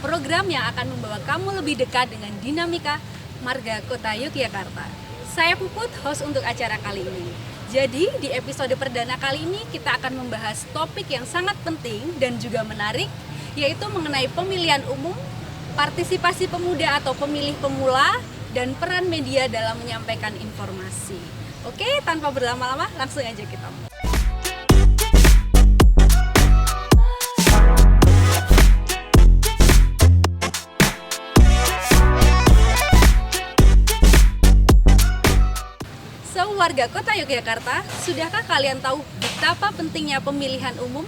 program yang akan membawa kamu lebih dekat dengan dinamika marga kota Yogyakarta. Saya Puput, host untuk acara kali ini. Jadi di episode perdana kali ini kita akan membahas topik yang sangat penting dan juga menarik, yaitu mengenai pemilihan umum, partisipasi pemuda atau pemilih pemula, dan peran media dalam menyampaikan informasi. Oke, tanpa berlama-lama langsung aja kita mulai. Warga kota Yogyakarta, sudahkah kalian tahu betapa pentingnya pemilihan umum,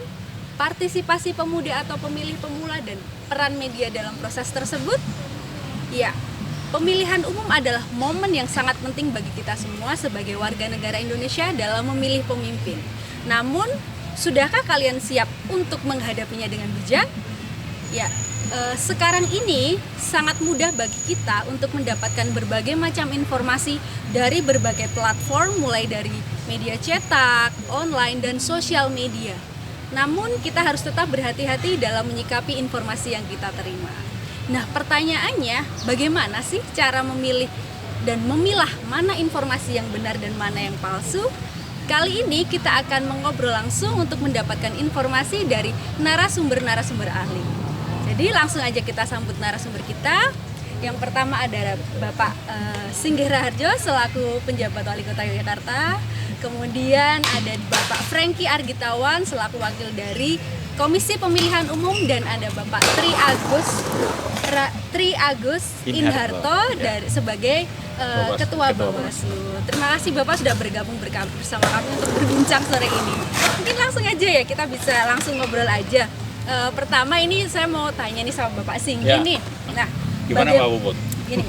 partisipasi pemuda atau pemilih pemula, dan peran media dalam proses tersebut? Ya, pemilihan umum adalah momen yang sangat penting bagi kita semua sebagai warga negara Indonesia dalam memilih pemimpin. Namun, sudahkah kalian siap untuk menghadapinya dengan bijak? Ya, sekarang ini sangat mudah bagi kita untuk mendapatkan berbagai macam informasi dari berbagai platform, mulai dari media cetak, online, dan sosial media. Namun kita harus tetap berhati-hati dalam menyikapi informasi yang kita terima. Nah, pertanyaannya, bagaimana sih cara memilih dan memilah mana informasi yang benar dan mana yang palsu? Kali ini kita akan mengobrol langsung untuk mendapatkan informasi dari narasumber-narasumber ahli. Jadi langsung aja kita sambut narasumber kita. Yang pertama ada Bapak Singgih Raharjo selaku penjabat Wali Kota Yogyakarta. Kemudian ada Bapak Franky Argitawan selaku wakil dari Komisi Pemilihan Umum, dan ada Bapak Tri Agus Inharto dari sebagai Ketua Bawaslu. Terima kasih Bapak sudah bergabung bersama kami untuk berbincang sore ini. Mungkin langsung aja ya, kita bisa langsung ngobrol aja. Pertama ini saya mau tanya nih sama Bapak Singgih nih. Nah, gimana Pak Puput? Gini,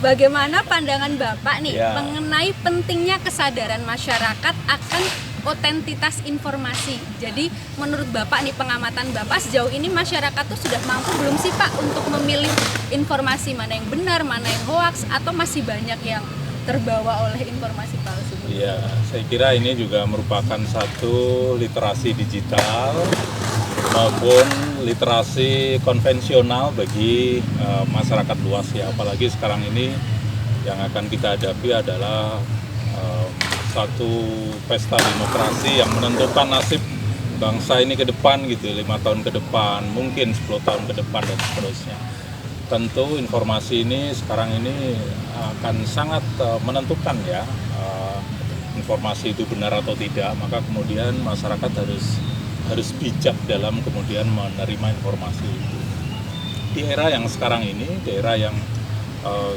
bagaimana pandangan Bapak nih mengenai pentingnya kesadaran masyarakat akan otentitas informasi? Jadi menurut Bapak nih, pengamatan Bapak sejauh ini masyarakat tuh sudah mampu belum sih Pak untuk memilih informasi mana yang benar, mana yang hoaks, atau masih banyak yang terbawa oleh informasi palsu? Iya, saya kira ini juga merupakan satu literasi digital maupun literasi konvensional bagi masyarakat luas ya. Apalagi sekarang ini yang akan kita hadapi adalah satu pesta demokrasi yang menentukan nasib bangsa ini ke depan gitu, 5 tahun ke depan, mungkin 10 tahun ke depan dan seterusnya. Tentu informasi ini sekarang ini akan sangat menentukan ya, informasi itu benar atau tidak. Maka kemudian masyarakat harus bijak dalam kemudian menerima informasi itu. Di era yang sekarang ini, di era yang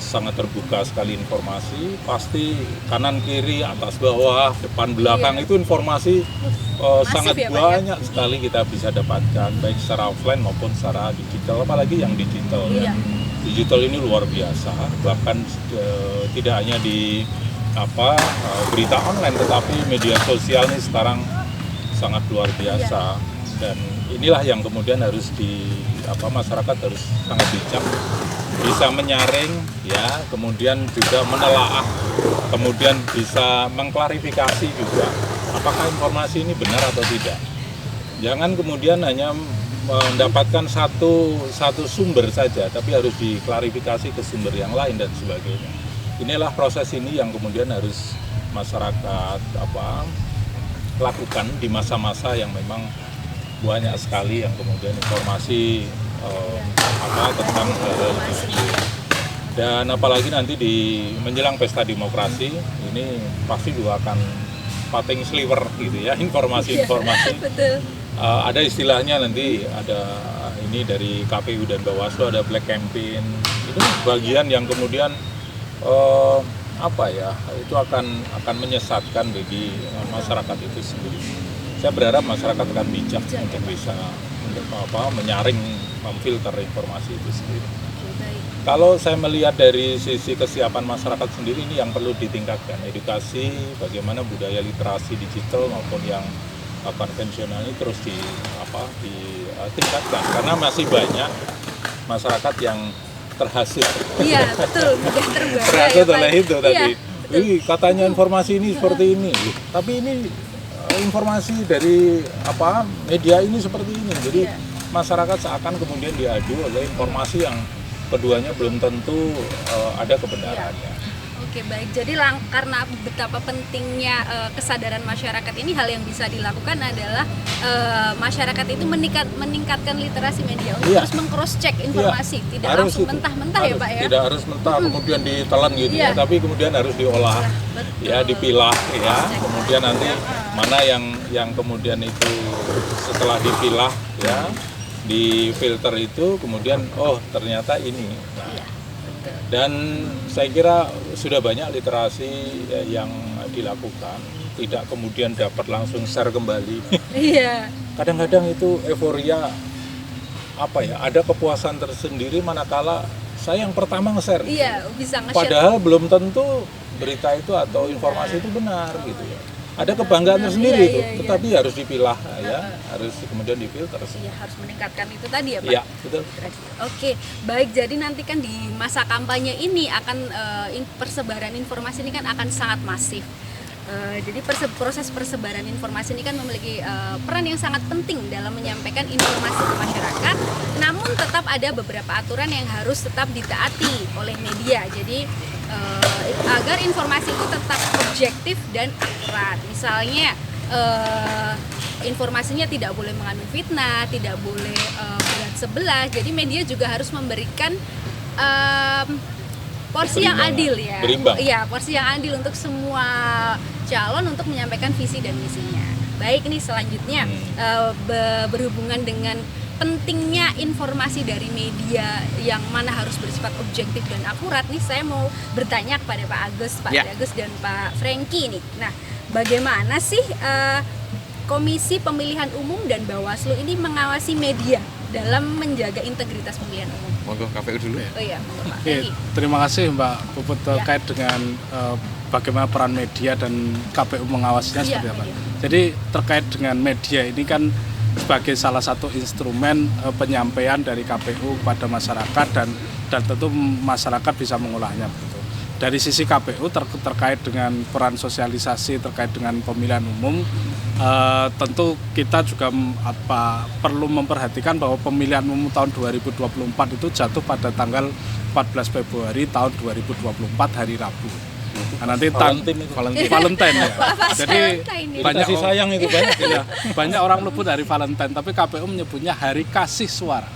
sangat terbuka sekali informasi, pasti kanan kiri, atas bawah, depan belakang itu informasi sangat banyak sekali kita bisa dapatkan, baik secara offline maupun secara digital, apalagi yang digital ya. Digital ini luar biasa, bahkan tidak hanya di berita online, tetapi media sosial ini sekarang sangat luar biasa. Dan inilah yang kemudian harus masyarakat harus sangat bijak, bisa menyaring ya, kemudian juga menelaah, kemudian bisa mengklarifikasi juga apakah informasi ini benar atau tidak. Jangan kemudian hanya mendapatkan satu sumber saja, tapi harus diklarifikasi ke sumber yang lain dan sebagainya. Inilah proses ini yang kemudian harus masyarakat lakukan di masa-masa yang memang banyak sekali yang kemudian informasi tentang hal-hal itu. Dan apalagi nanti di menjelang pesta demokrasi ini pasti juga akan pating sliver gitu ya, informasi-informasi. Betul. Ada istilahnya nanti, ada ini dari KPU dan Bawaslu, ada black campaign. Itu bagian yang kemudian itu akan menyesatkan bagi masyarakat itu sendiri. Saya berharap masyarakat akan bijak untuk bisa menyaring, memfilter informasi itu sendiri. Kalau saya melihat dari sisi kesiapan masyarakat sendiri, ini yang perlu ditingkatkan, edukasi bagaimana budaya literasi digital maupun yang konvensional ini terus ditingkatkan, karena masih banyak masyarakat yang terhasut. Iya, betul, mudah terbawa. Terhasut oleh itu tadi. Iya, Katanya informasi ini seperti ini, tapi ini informasi dari media ini seperti ini. Jadi masyarakat seakan kemudian diadu oleh informasi yang keduanya belum tentu ada kebenarannya. Oke, baik. Jadi karena betapa pentingnya kesadaran masyarakat ini, hal yang bisa dilakukan adalah masyarakat itu meningkatkan literasi media untuk terus meng-cross check informasi, tidak harus langsung itu. mentah-mentah ya Pak ya. Tidak harus mentah kemudian ditelan gitu ya, tapi kemudian harus diolah, ya dipilah ya. Kemudian nanti mana yang kemudian itu setelah dipilah ya, difilter itu kemudian ternyata ini. Dan saya kira sudah banyak literasi yang dilakukan, tidak kemudian dapat langsung share kembali. Iya. Kadang-kadang itu euforia ada kepuasan tersendiri manakala saya yang pertama nge-share. Iya, bisa nge-share. Padahal belum tentu berita itu atau informasi itu benar gitu ya. Ada kebanggaan tersendiri itu, tetapi harus dipilah ya, harus kemudian difilter. Iya, harus meningkatkan itu tadi ya Pak. Iya, betul. Oke, baik. Jadi nanti kan di masa kampanye ini akan persebaran informasi ini kan akan sangat masif. Jadi proses persebaran informasi ini kan memiliki peran yang sangat penting dalam menyampaikan informasi ke masyarakat. Namun tetap ada beberapa aturan yang harus tetap ditaati oleh media. Jadi agar informasi itu tetap objektif dan akurat. Misalnya informasinya tidak boleh mengandung fitnah, tidak boleh berat sebelah. Jadi media juga harus memberikan porsi yang adil ya. Berimbang. Iya, porsi yang adil untuk semua calon untuk menyampaikan visi dan misinya. Baik, ini selanjutnya berhubungan dengan pentingnya informasi dari media yang mana harus bersifat objektif dan akurat nih, saya mau bertanya kepada Pak Agus, Agus dan Pak Franky nih. Nah, bagaimana sih Komisi Pemilihan Umum dan Bawaslu ini mengawasi media dalam menjaga integritas pemilihan umum? Monggo KPU dulu ya. Oh iya, monggo Pak Franky. Terima kasih Mbak Puput terkait dengan bagaimana peran media dan KPU mengawasinya seperti apa. Jadi terkait dengan media ini kan sebagai salah satu instrumen penyampaian dari KPU kepada masyarakat dan tentu masyarakat bisa mengolahnya begitu. Dari sisi KPU terkait dengan peran sosialisasi terkait dengan pemilihan umum, tentu kita juga perlu memperhatikan bahwa pemilihan umum tahun 2024 itu jatuh pada tanggal 14 Februari tahun 2024 hari Rabu. Nah, nanti Valentine ya. Jadi banyak sayang itu banyak orang menyebut hari Valentine, tapi KPU menyebutnya hari kasih suara.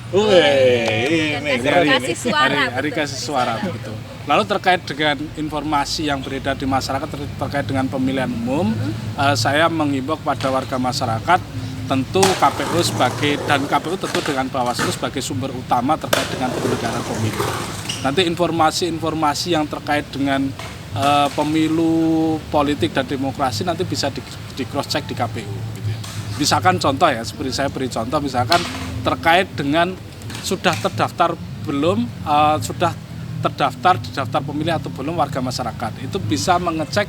Hari kasih suara begitu. Lalu terkait dengan informasi yang beredar di masyarakat terkait dengan pemilihan umum, saya menghimbau kepada warga masyarakat, tentu KPU tentu dengan Bawaslu sebagai sumber utama terkait dengan penyelenggaraan pemilu. Nanti informasi yang terkait dengan pemilu, politik dan demokrasi nanti bisa di cross check di KPU gitu ya. Misalkan contoh ya, seperti saya beri contoh, misalkan terkait dengan sudah terdaftar di daftar pemilih atau belum warga masyarakat, itu bisa mengecek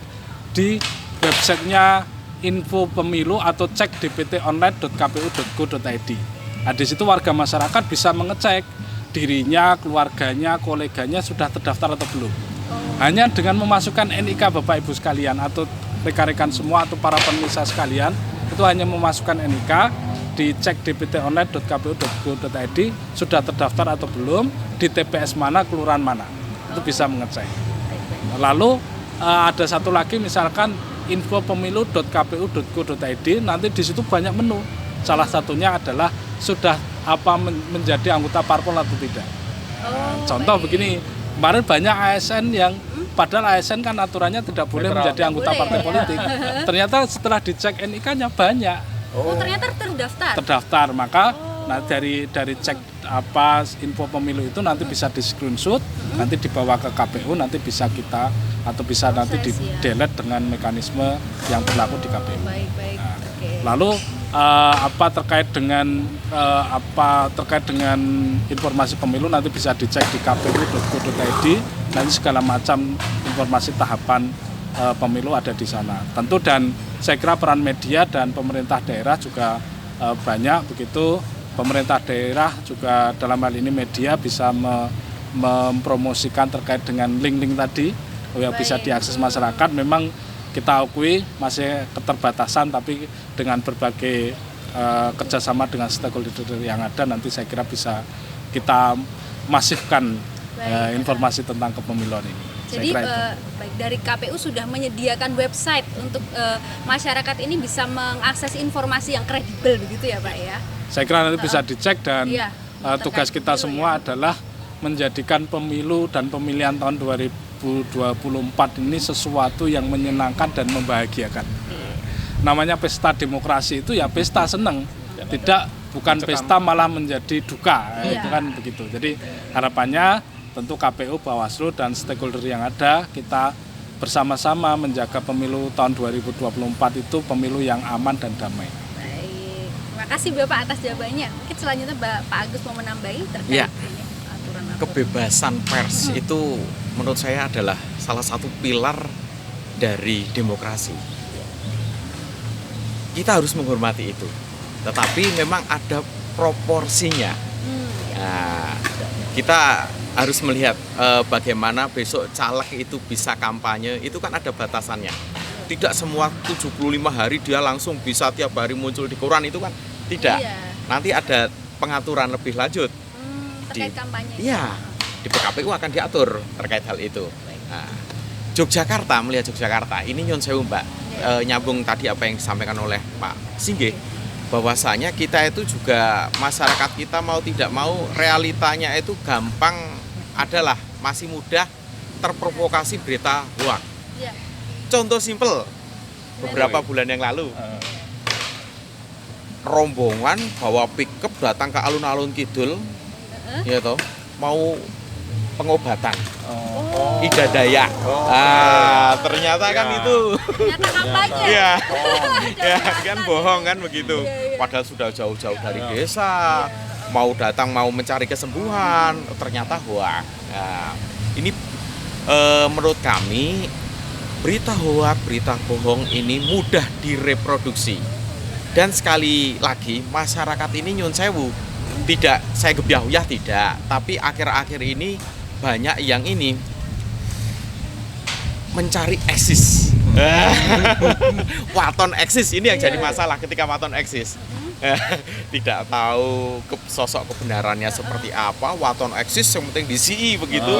di websitenya info pemilu atau cek dptonline.kpu.go.id. Nah, di situ warga masyarakat bisa mengecek dirinya, keluarganya, koleganya sudah terdaftar atau belum. Hanya dengan memasukkan NIK Bapak Ibu sekalian atau rekan-rekan semua atau para pemirsa sekalian, itu hanya memasukkan NIK, dicek dptonline.kpu.go.id sudah terdaftar atau belum, di TPS mana, kelurahan mana, itu bisa mengecek. Lalu ada satu lagi misalkan infopemilu.kpu.go.id, nanti di situ banyak menu. Salah satunya adalah sudah menjadi anggota parpol atau tidak. Contoh begini, kemarin banyak ASN yang padahal ASN kan aturannya tidak boleh menjadi anggota partai politik. Ternyata setelah dicek NIK-nya banyak. Ternyata terdaftar. Maka dari cek info pemilu itu nanti bisa di screenshot, nanti dibawa ke KPU, nanti bisa kita atau bisa nanti di delete dengan mekanisme yang berlaku di KPU. Lalu terkait dengan informasi pemilu nanti bisa dicek di kpu.go.id, nanti segala macam informasi tahapan pemilu ada di sana. Tentu dan saya kira peran media dan pemerintah daerah juga banyak begitu. Pemerintah daerah juga dalam hal ini media bisa mempromosikan terkait dengan link-link tadi yang bisa diakses masyarakat. Memang kita akui masih keterbatasan, tapi dengan berbagai kerjasama dengan stakeholder yang ada nanti saya kira bisa kita masifkan informasi tentang kepemiluan ini. Jadi baik dari KPU sudah menyediakan website untuk masyarakat ini bisa mengakses informasi yang kredibel begitu ya Pak ya? Saya kira nanti bisa dicek dan Iya, tugas kita semua adalah menjadikan pemilu dan pemilihan tahun 2024 ini sesuatu yang menyenangkan dan membahagiakan. Namanya pesta demokrasi itu ya pesta seneng, bukan pesta malah menjadi duka, Iya. itu kan begitu. Jadi harapannya tentu KPU, Bawaslu dan stakeholder yang ada kita bersama-sama menjaga pemilu tahun 2024 itu pemilu yang aman dan damai. Baik, terima kasih Bapak atas jawabannya. Mungkin selanjutnya Pak Agus mau menambahi terkait Ya. ini, aturan-aturan. Kebebasan pers itu menurut saya adalah salah satu pilar dari demokrasi. Kita harus menghormati itu, tetapi memang ada proporsinya. Nah, kita harus melihat bagaimana besok caleg itu bisa kampanye, itu kan ada batasannya. Tidak semua 75 hari dia langsung bisa tiap hari muncul di koran, itu kan tidak. Iya. Nanti ada pengaturan lebih lanjut. Terkait kampanye. Iya, di PKPU akan diatur terkait hal itu. Nah, Yogyakarta, melihat Yogyakarta, ini nyun sewu Mbak, nyambung tadi apa yang disampaikan oleh Pak Singgih, bahwasanya kita itu juga, masyarakat kita mau tidak mau, realitanya itu gampang adalah masih mudah terprovokasi berita hoax. Iya. Contoh simpel, beberapa bulan yang lalu, rombongan bawa pickup datang ke alun-alun kidul, ya toh, mau pengobatan, Ida Dayak. Ternyata kan itu, Ternyata kampanye. ya, ya kan bohong kan begitu. Padahal sudah jauh-jauh dari desa, mau datang mau mencari kesembuhan, ternyata hoax. Nah, ini menurut kami berita hoax, berita bohong ini mudah direproduksi. Dan sekali lagi masyarakat ini nyun sewu, tidak saya gebyah-uyah tidak, tapi akhir-akhir ini banyak yang ini mencari eksis. Waton eksis ini yang jadi masalah ketika waton eksis. Tidak tahu sosok kebenarannya seperti apa, waton eksis yang penting di begitu.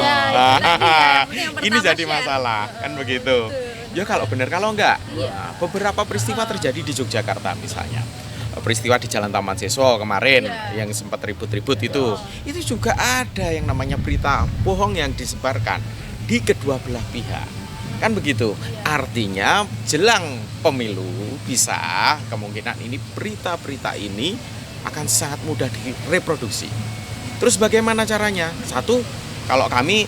Ini jadi masalah kan begitu. Ya kalau benar, kalau enggak. Nah, beberapa peristiwa terjadi di Yogyakarta misalnya. Peristiwa di Jalan Taman Siswa kemarin yang sempat ribut-ribut itu juga ada yang namanya berita bohong yang disebarkan di kedua belah pihak. Kan begitu. Artinya jelang pemilu bisa kemungkinan ini berita-berita ini akan sangat mudah direproduksi. Terus bagaimana caranya? Satu, kalau kami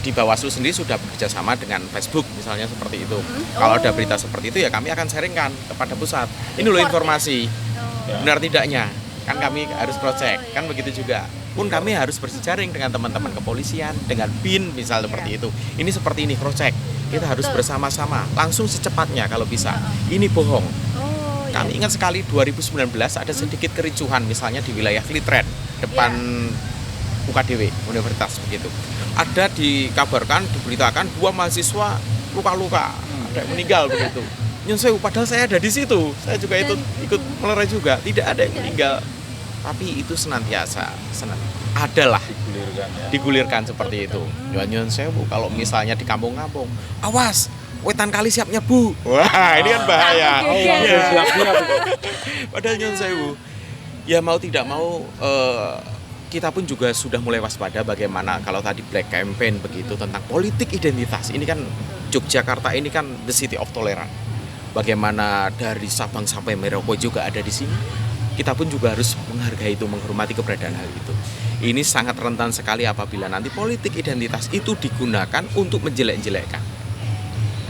di Bawaslu sendiri sudah bekerja sama dengan Facebook misalnya seperti itu. Kalau ada berita seperti itu ya kami akan sharingkan kepada pusat. Ini loh informasi, benar tidaknya. Kan kami harus cross check, kan begitu juga. Pun kami harus berjejaring dengan teman-teman kepolisian, dengan BIN misal seperti itu. Ini seperti ini, cross check. Kita harus bersama-sama, langsung secepatnya kalau bisa. Ini bohong. Kami ingat sekali 2019 ada sedikit kericuhan misalnya di wilayah Klitren depan UKDW Universitas begitu. Ada dikabarkan, diberitakan 2 mahasiswa luka-luka, ada yang meninggal begitu. Nyun sewu, padahal saya ada di situ. Saya juga ikut melerai juga. Tidak ada yang meninggal. Tapi itu senantiasa adalah digulirkan seperti itu. Ya nyun sewu, kalau misalnya di kampung-kampung, awas, wetan kali siap nyebu. Wah, ini kan bahaya. Padahal nyun sewu, ya mau tidak mau kita pun juga sudah mulai waspada bagaimana kalau tadi black campaign begitu tentang politik identitas. Ini kan Yogyakarta ini kan the city of tolerance. Bagaimana dari Sabang sampai Merauke juga ada di sini. Kita pun juga harus menghargai itu, menghormati keberadaan hal itu. Ini sangat rentan sekali apabila nanti politik identitas itu digunakan untuk menjelek-jelekkan.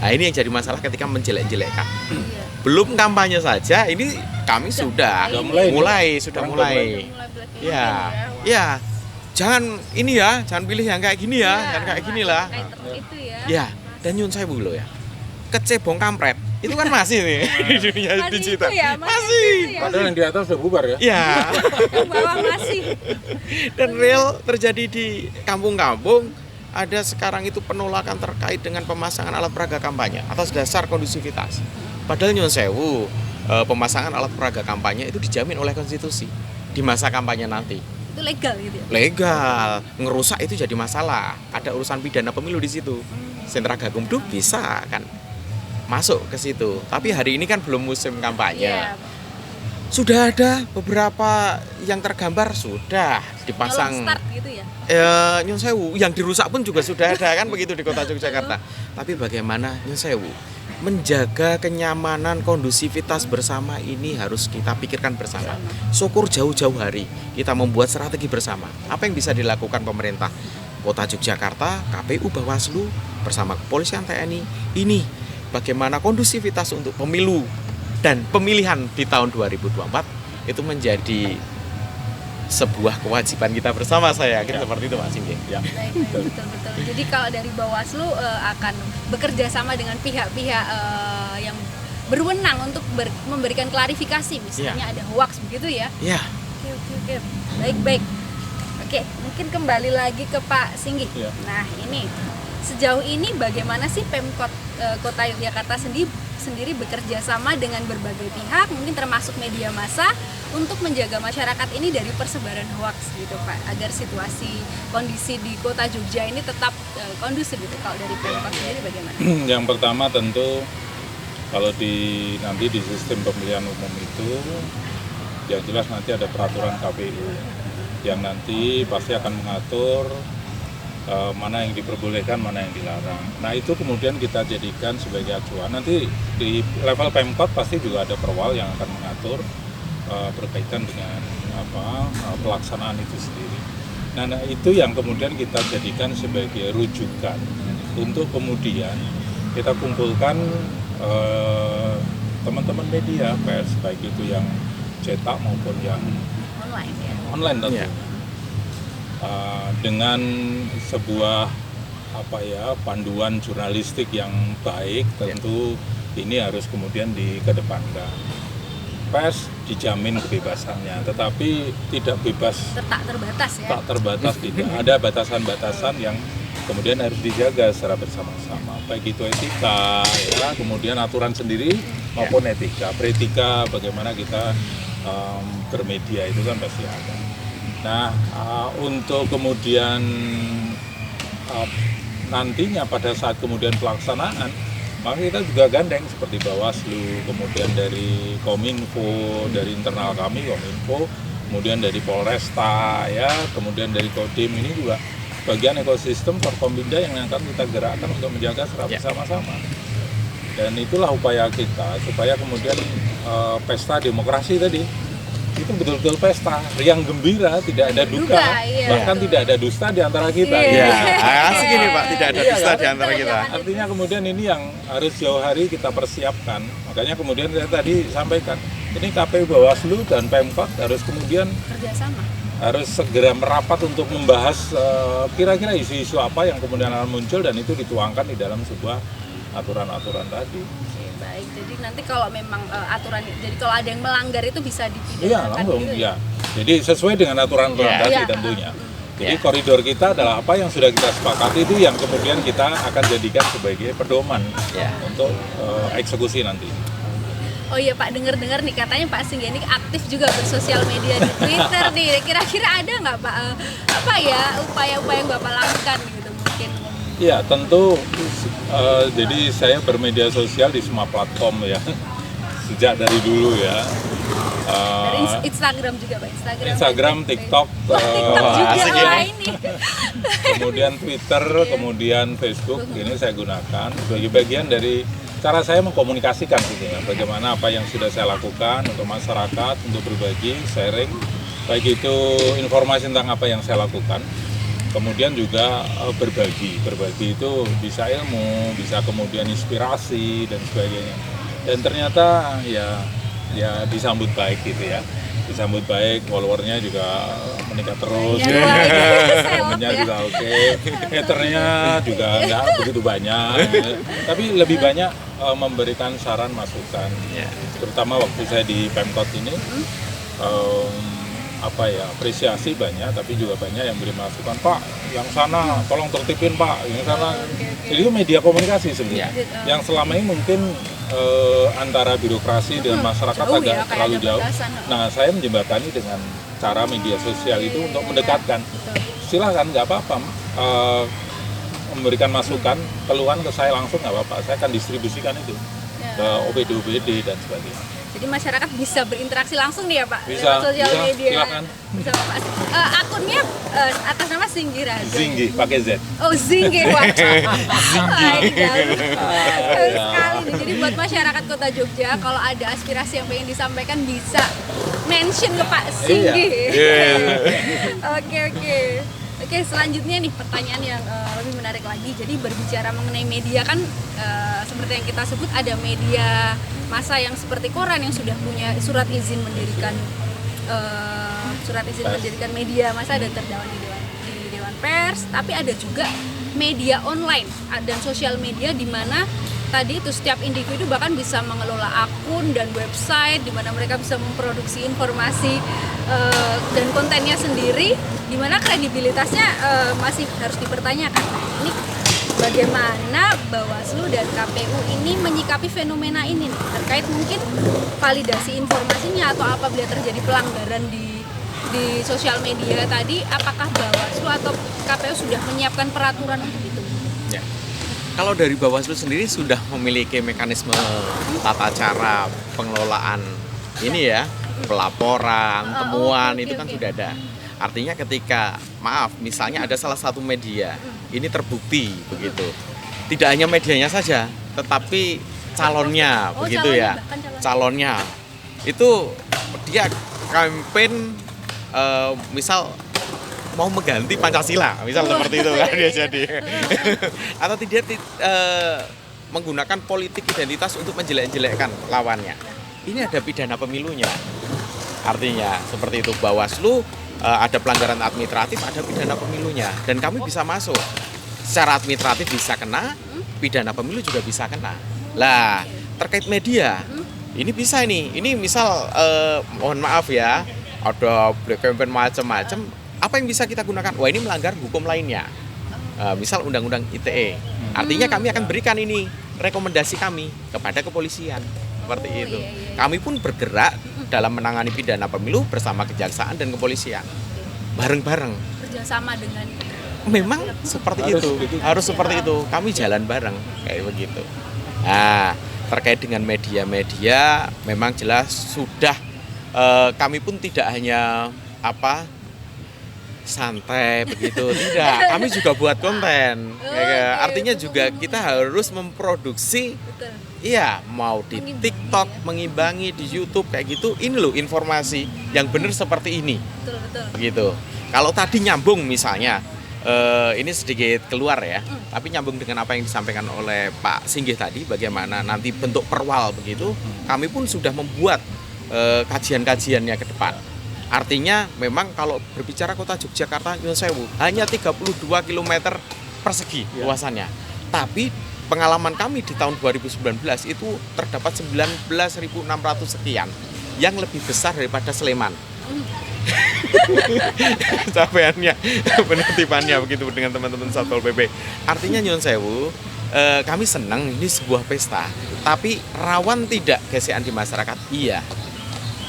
Nah, ini yang jadi masalah ketika menjelek-jelekkan. Belum kampanye saja, ini kami sudah mulai. Ya, ya, jangan ini ya, jangan pilih yang kayak gini ya, jangan kayak gini lah. Ya, dan nyun sewu loh ya, kecebong kampret itu kan masih nih di dunia digital. Masih. Padahal yang di atas sudah bubar ya. Ya. Yang bawah masih. Dan real terjadi di kampung-kampung. Ada sekarang itu penolakan terkait dengan pemasangan alat peraga kampanye atas dasar kondusivitas. Padahal nyun sewu, pemasangan alat peraga kampanye itu dijamin oleh konstitusi di masa kampanye nanti. Itu legal gitu ya? Legal, ngerusak itu jadi masalah. Ada urusan pidana pemilu di situ. Sentra Gakumdu bisa kan masuk ke situ. Tapi hari ini kan belum musim kampanye. Iya. Sudah ada beberapa yang tergambar sudah dipasang. Nyolong start gitu ya? Nyun Sewu, yang dirusak pun juga sudah ada kan begitu di kota Yogyakarta. Tapi bagaimana Nyun Sewu menjaga kenyamanan kondusivitas bersama ini harus kita pikirkan bersama. Syukur jauh-jauh hari kita membuat strategi bersama. Apa yang bisa dilakukan pemerintah Kota Yogyakarta, KPU, Bawaslu bersama Kepolisian, TNI ini bagaimana kondusivitas untuk pemilu dan pemilihan di tahun 2024 itu menjadi sebuah kewajiban kita bersama, saya yakin seperti itu Mas Singgi. Ya. Baik, betul. Jadi kalau dari Bawaslu akan bekerja sama dengan pihak-pihak yang berwenang untuk memberikan klarifikasi, misalnya ada hoax begitu ya? Ya. Oke. Baik. Oke, mungkin kembali lagi ke Pak Singgi. Ya. Nah, ini sejauh ini bagaimana sih Pemkot Kota Yogyakarta sendiri bekerja sama dengan berbagai pihak, mungkin termasuk media massa, untuk menjaga masyarakat ini dari persebaran hoax gitu Pak, agar situasi kondisi di Kota Jogja ini tetap kondusif gitu. Kalau dari Pemkot sendiri bagaimana? Yang pertama tentu kalau nanti di sistem pemilihan umum itu yang jelas nanti ada peraturan KPU yang nanti pasti akan mengatur mana yang diperbolehkan, mana yang dilarang. Nah itu kemudian kita jadikan sebagai acuan. Nanti di level Pemkot pasti juga ada perwal yang akan mengatur berkaitan dengan pelaksanaan itu sendiri. Nah itu yang kemudian kita jadikan sebagai rujukan untuk kemudian kita kumpulkan teman-teman media pers, baik itu yang cetak maupun yang online tentu. Ya. Dengan sebuah panduan jurnalistik yang baik, tentu ini harus kemudian dikedepankan. Pers dijamin kebebasannya, tetapi tidak bebas, Tak terbatas ya? tak terbatas, tidak. Ada batasan-batasan yang kemudian harus dijaga secara bersama-sama, baik itu etika, ya, kemudian aturan sendiri maupun etika. Beretika bagaimana kita bermedia itu kan pasti ada. Nah, untuk kemudian nantinya pada saat kemudian pelaksanaan, maka kita juga gandeng seperti Bawaslu, kemudian dari Kominfo, dari internal kami Kominfo, kemudian dari Polresta, ya, kemudian dari Kodim, ini juga bagian ekosistem Forkombinda yang akan kita gerakkan untuk menjaga secara bersama-sama. Dan itulah upaya kita supaya kemudian pesta demokrasi tadi itu betul-betul pesta, riang gembira, tidak ada duka, bahkan tidak ada dusta di antara kita. Asik ini Pak, tidak ada dusta di antara kita. Artinya kemudian ini yang harus jauh hari kita persiapkan. Makanya kemudian saya tadi sampaikan, ini KPU, Bawaslu dan Pemkot harus kemudian Kerjasama. harus segera merapat untuk membahas kira-kira isu-isu apa yang kemudian akan muncul dan itu dituangkan di dalam sebuah aturan-aturan tadi. Baik, jadi nanti kalau memang aturan, jadi kalau ada yang melanggar itu bisa dipidanakan. Iya, langsung, gitu ya. Jadi sesuai dengan aturan-aturan tadi tentunya. Jadi koridor kita adalah apa yang sudah kita sepakati itu yang kemudian kita akan jadikan sebagai pedoman untuk eksekusi nanti. Oh iya Pak, dengar-dengar nih katanya Pak Singgi ini aktif juga bersosial media di Twitter nih. Kira-kira ada nggak Pak upaya-upaya yang Bapak lakukan gitu mungkin? Ya tentu, jadi saya bermedia sosial di semua platform ya, sejak dari dulu ya. Dari Instagram juga Pak? Instagram, TikTok, ini. Kemudian Twitter, kemudian Facebook, ini saya gunakan sebagai bagian dari cara saya mengkomunikasikan gitu ya, bagaimana apa yang sudah saya lakukan untuk masyarakat, untuk berbagi, sharing, baik itu informasi tentang apa yang saya lakukan. Kemudian juga berbagi itu bisa ilmu, bisa kemudian inspirasi dan sebagainya. Dan ternyata ya disambut baik gitu ya, disambut baik, followernya juga meningkat terus, temennya juga oke, haternya juga nggak begitu banyak, tapi lebih banyak memberikan saran masukan, terutama waktu saya di Pemkot ini. Apresiasi banyak, tapi juga banyak yang beri masukan, Pak, yang sana tolong tertipin Pak, yang sana. Jadi itu media komunikasi sebenarnya, yang selama ini mungkin antara birokrasi dengan masyarakat jauh agak ya, kayak terlalu ada jauh. batasan. Nah, saya menjembatani dengan cara media sosial itu untuk mendekatkan. Betul. Silakan, nggak apa-apa. Memberikan masukan, keluhan ke saya langsung nggak apa-apa. Saya akan distribusikan itu ke OPD dan sebagainya. Jadi masyarakat bisa berinteraksi langsung nih ya Pak, Bisa, lewat sosial bisa, media. silakan. Bisa Pak. Akunnya atas nama Zinggi Raja. Zinggi pakai Z. Oh Zinggi, wah. Bagus sekali nih. Jadi buat masyarakat Kota Jogja, kalau ada aspirasi yang pengen disampaikan bisa mention ke Pak Zinggi. Oke. Oke, selanjutnya nih pertanyaan yang lebih menarik lagi. Jadi berbicara mengenai media kan seperti yang kita sebut ada media massa yang seperti koran yang sudah punya surat izin mendirikan media massa dan terdawan di Dewan Pers. Tapi ada juga media online dan sosial media di mana tadi itu setiap individu bahkan bisa mengelola akun dan website di mana mereka bisa memproduksi informasi dan kontennya sendiri, di mana kredibilitasnya masih harus dipertanyakan. Nah, ini bagaimana Bawaslu dan KPU ini menyikapi fenomena ini nih, terkait mungkin validasi informasinya atau apabila terjadi pelanggaran di sosial media tadi, apakah Bawaslu atau KPU sudah menyiapkan peraturan untuk itu? Ya. Kalau dari Bawaslu sendiri sudah memiliki mekanisme tata cara pengelolaan ini ya, pelaporan, temuan itu kan sudah ada. Artinya ketika, misalnya ada salah satu media, ini terbukti begitu. Tidak hanya medianya saja, tetapi calonnya, begitu ya. Calonnya itu dia kampanye misal mau mengganti Pancasila, misal seperti itu kan dia jadi. Atau tidak menggunakan politik identitas untuk menjelek-jelekkan lawannya. Ini ada pidana pemilunya. Artinya seperti itu, Bawaslu ada pelanggaran administratif, ada pidana pemilunya, dan kami bisa masuk. Secara administratif bisa kena, pidana pemilu juga bisa kena. Lah, terkait media, ini bisa ini misal mohon maaf ya, ada black campaign macam-macam. Apa yang bisa kita gunakan? Wah, ini melanggar hukum lainnya. Misal Undang-Undang ITE. Artinya kami akan berikan ini rekomendasi kami kepada kepolisian. Seperti itu. Kami pun bergerak dalam menangani pidana pemilu bersama kejaksaan dan kepolisian. Bareng-bareng. Kerjasama dengan memang seperti harus seperti itu. Kami jalan bareng kayak begitu. Nah, terkait dengan media-media memang jelas sudah kami pun tidak hanya santai begitu, tidak. Kami juga buat konten. Artinya juga kita harus memproduksi. Iya, mau di TikTok, mengimbangi di YouTube kayak gitu. Ini loh informasi yang benar seperti ini. Begitu. Kalau tadi nyambung misalnya, ini sedikit keluar ya, tapi nyambung dengan apa yang disampaikan oleh Pak Singgih tadi, bagaimana nanti bentuk perwal begitu, kami pun sudah membuat kajian-kajiannya ke depan. Artinya memang kalau berbicara kota Yogyakarta, Nyun Sewu, hanya 32 km persegi luasannya. Tapi pengalaman kami di tahun 2019 itu terdapat 19.600 sekian, yang lebih besar daripada Sleman. Capaiannya, penertibannya begitu dengan teman-teman Satpol PP. Artinya Nyun Sewu, kami senang ini sebuah pesta, tapi rawan tidak gesekan di masyarakat? Iya.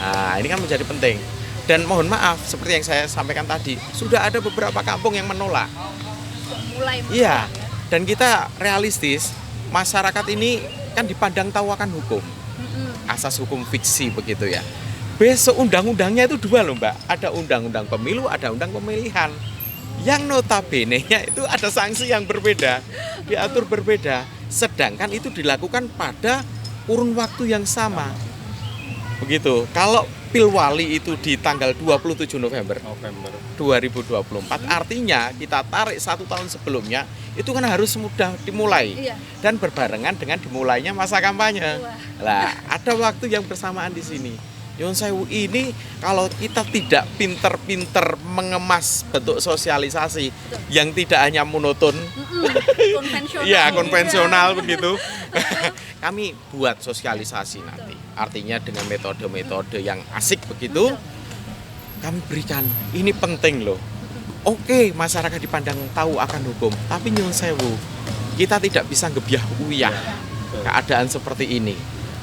Nah, ini kan menjadi penting. Dan mohon maaf, seperti yang saya sampaikan tadi, sudah ada beberapa kampung yang menolak. Iya. Dan kita realistis, masyarakat ini kan dipandang tahu akan hukum. Asas hukum fiksi begitu ya. Besok undang-undangnya itu dua loh Mbak. Ada undang-undang pemilu, ada undang pemilihan. Yang notabene-nya itu ada sanksi yang berbeda, diatur berbeda. Sedangkan itu dilakukan pada kurun waktu yang sama. Begitu. Kalau Pilwali itu di tanggal 27 November 2024, artinya kita tarik 1 tahun sebelumnya, itu kan harus mudah dimulai dan berbarengan dengan dimulainya masa kampanye. Lah, ada waktu yang bersamaan di sini. Nyun Sewu ini kalau kita tidak pinter-pinter mengemas bentuk sosialisasi yang tidak hanya monoton, konvensional begitu. Kami buat sosialisasi nanti. Artinya dengan metode-metode yang asik begitu, kami berikan. Ini penting loh. Oke, masyarakat dipandang tahu akan hukum, tapi Nyun Sewu, kita tidak bisa ngebiah uyah. keadaan seperti ini.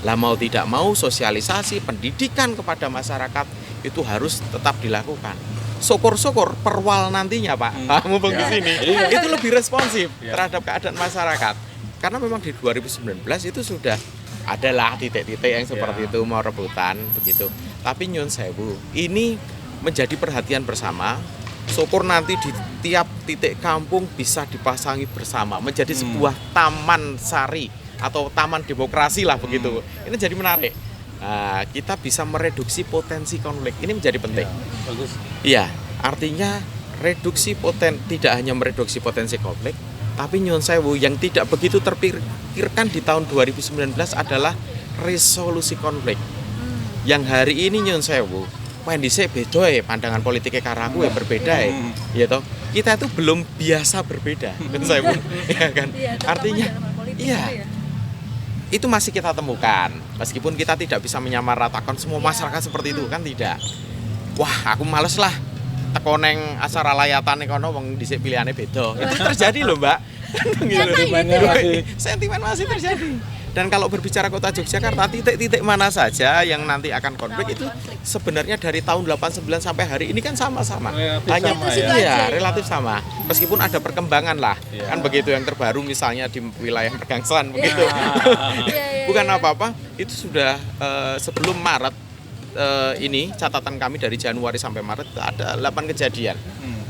Lah mau tidak mau sosialisasi pendidikan kepada masyarakat itu harus tetap dilakukan. Syukur-syukur perwal nantinya Pak, mumpung di sini itu lebih responsif terhadap keadaan masyarakat. Karena memang di 2019 itu sudah adalah titik-titik yang seperti itu mau rebutan begitu. Tapi nyun sewu, ini menjadi perhatian bersama. Syukur nanti di tiap titik kampung bisa dipasangi bersama menjadi sebuah taman sari atau taman demokrasi lah begitu. Ini jadi menarik. Nah, kita bisa mereduksi potensi konflik. Ini menjadi penting. Bagus. Iya, artinya tidak hanya mereduksi potensi konflik, tapi nyun sewu yang tidak begitu terpikirkan di tahun 2019 adalah resolusi konflik. Yang hari ini nyun sewu, main dhisik beda pandangan politiknya karo aku berbeda ya toh. Kita itu belum biasa berbeda, nyun sewu. Ya kan? Artinya itu masih kita temukan. Meskipun kita tidak bisa menyamaratakan semua masyarakat seperti itu kan tidak. Wah, aku males lah teko neng acara layatan kono wong dhisik pilihane beda. Itu terjadi loh, Mbak. Sentimen masih terjadi. Dan kalau berbicara Kota Yogyakarta, titik-titik mana saja yang nanti akan konflik itu sebenarnya dari tahun 89 sampai hari ini kan sama-sama. Hanya relatif sama. Meskipun ada perkembangan lah. Kan begitu yang terbaru misalnya di wilayah Pergangsan begitu. Bukan apa-apa, itu sudah sebelum Maret ini catatan kami dari Januari sampai Maret ada 8 kejadian.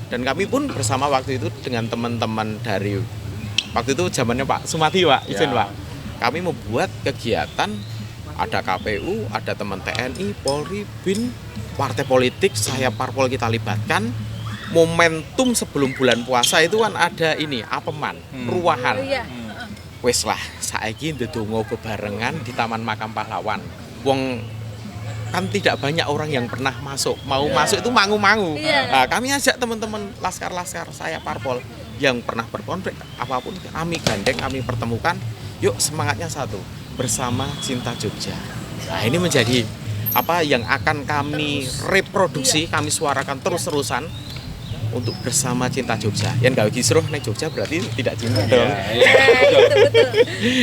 Dan kami pun bersama waktu itu dengan teman-teman dari waktu itu zamannya Pak Sumati Pak, izin Pak. Kami membuat kegiatan, ada KPU, ada teman TNI, Polri, BIN, partai politik, saya parpol kita libatkan. Momentum sebelum bulan puasa itu kan ada ini, apeman, ruahan. Wes lah, saiki ndedonga bebarengan di Taman Makam Pahlawan. Wong kan tidak banyak orang yang pernah masuk, mau masuk itu mangu-mangu. Nah, kami ajak teman-teman laskar-laskar saya parpol yang pernah berkonflik apapun, kami gandeng, kami pertemukan. Yuk semangatnya satu, bersama cinta Jogja. Nah ini menjadi apa yang akan kami reproduksi, kami suarakan terus-terusan untuk bersama cinta Jogja. Yang gak kisruh nih Jogja berarti tidak cinta dong. Betul.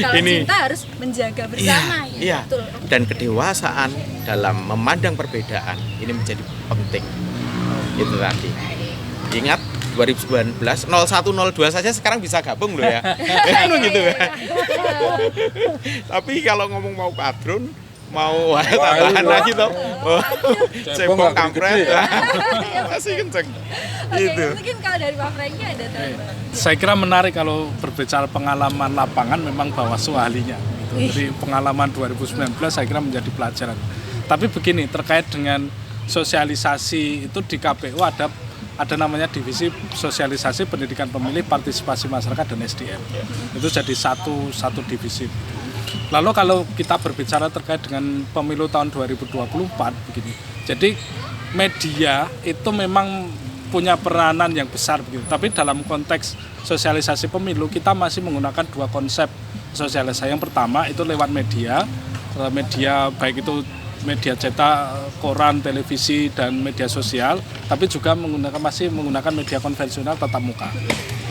Kalau cinta harus menjaga bersama betul. Dan kedewasaan dalam memandang perbedaan ini menjadi penting. Itu tadi. Ingat 2019 0102 saja sekarang bisa gabung loh ya. Gitu ya. Tapi kalau ngomong mau padrun, mau tambahan lagi toh. Cebong kampret. Masih kenceng. Gitu. Mungkin kalau dari Pak Franky ada tambahan. Saya kira menarik kalau berbicara pengalaman lapangan memang Bawaslu ahlinya. Jadi pengalaman 2019 saya kira menjadi pelajaran. Tapi begini, terkait dengan sosialisasi itu di KPU ada namanya divisi sosialisasi pendidikan pemilih, partisipasi masyarakat dan SDM. Itu jadi satu divisi. Lalu kalau kita berbicara terkait dengan pemilu tahun 2024 begini. Jadi media itu memang punya peranan yang besar begitu. Tapi dalam konteks sosialisasi pemilu kita masih menggunakan dua konsep sosialisasi. Yang pertama itu lewat media baik itu media cetak, koran, televisi, dan media sosial, tapi juga masih menggunakan media konvensional tatap muka.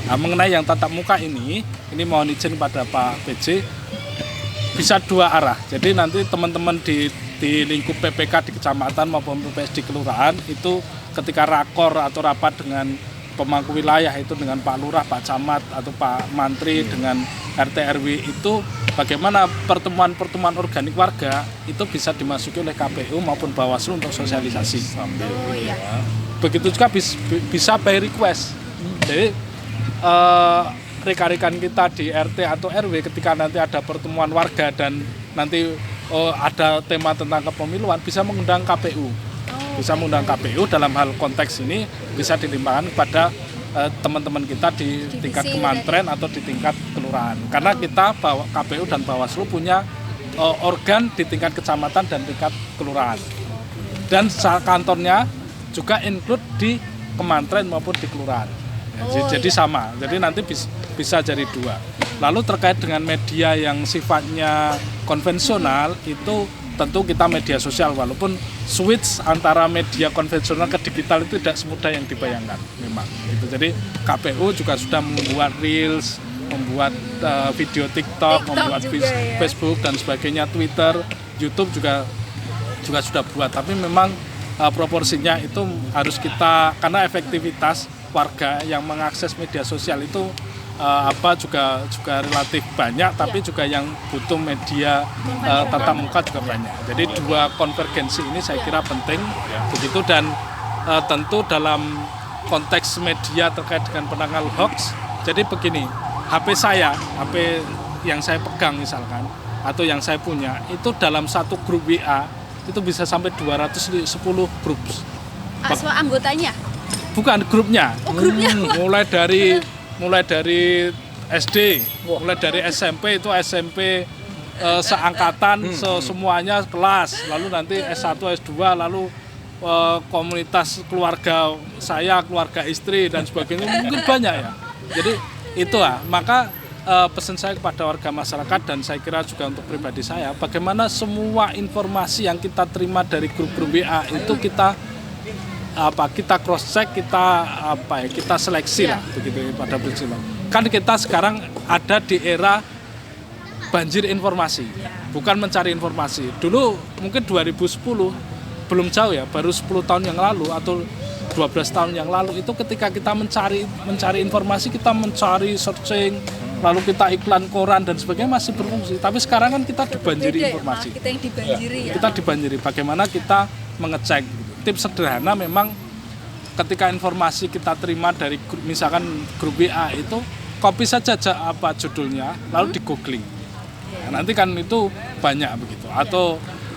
Nah, mengenai yang tatap muka ini mohon izin pada Pak PJ, bisa dua arah. Jadi nanti teman-teman di lingkup PPK di kecamatan maupun PPS di kelurahan itu ketika rakor atau rapat dengan pemangku wilayah itu dengan Pak Lurah, Pak Camat atau Pak Mantri dengan RT RW itu bagaimana pertemuan organik warga itu bisa dimasuki oleh KPU maupun Bawaslu untuk sosialisasi. Begitu juga bisa by request. Jadi rekan-rekan kita di RT atau RW ketika nanti ada pertemuan warga dan nanti ada tema tentang kepemiluan bisa mengundang KPU. Bisa mengundang KPU dalam hal konteks ini bisa dilimpahkan kepada teman-teman kita di tingkat kementerian atau di tingkat kelurahan. Karena kita KPU dan Bawaslu punya organ di tingkat kecamatan dan tingkat kelurahan. Dan kantornya juga include di kementerian maupun di kelurahan. Jadi sama. Jadi nanti bisa jadi dua. Lalu terkait dengan media yang sifatnya konvensional itu tentu kita media sosial, walaupun switch antara media konvensional ke digital itu tidak semudah yang dibayangkan memang. Gitu. Jadi KPU juga sudah membuat reels, membuat video TikTok, membuat juga, ya. Facebook dan sebagainya, Twitter, YouTube juga sudah buat. Tapi memang proporsinya itu harus kita, karena efektivitas warga yang mengakses media sosial itu juga relatif banyak, tapi juga yang butuh media tatap muka juga banyak. Jadi dua konvergensi ini saya kira penting begitu, dan tentu dalam konteks media terkait dengan penanganan hoax. Jadi begini, HP yang saya pegang misalkan atau yang saya punya itu dalam satu grup WA itu bisa sampai 210 grup. Semua anggotanya? Bukan grupnya. Oh, grupnya. Mulai dari SD, mulai dari SMP itu SMP seangkatan, semuanya kelas, lalu nanti S1, S2, lalu komunitas keluarga saya, keluarga istri dan sebagainya, mungkin banyak ya. Jadi itulah, maka pesan saya kepada warga masyarakat dan saya kira juga untuk pribadi saya, bagaimana semua informasi yang kita terima dari grup-grup WA itu kita cross check, kita seleksi lah begitu pada prinsipnya. Kan kita sekarang ada di era banjir informasi, bukan mencari informasi. Dulu mungkin 2010 belum jauh ya, baru 10 tahun yang lalu atau 12 tahun yang lalu itu ketika kita mencari informasi, kita mencari searching, lalu kita iklan koran dan sebagainya masih berfungsi. Tapi sekarang kan kita dibanjiri informasi. Kita yang dibanjiri ya. Kita dibanjiri. Bagaimana kita mengecek? Tips sederhana memang ketika informasi kita terima dari misalkan grup WA itu copy saja judulnya, lalu di googling. Nah, nanti kan itu banyak begitu.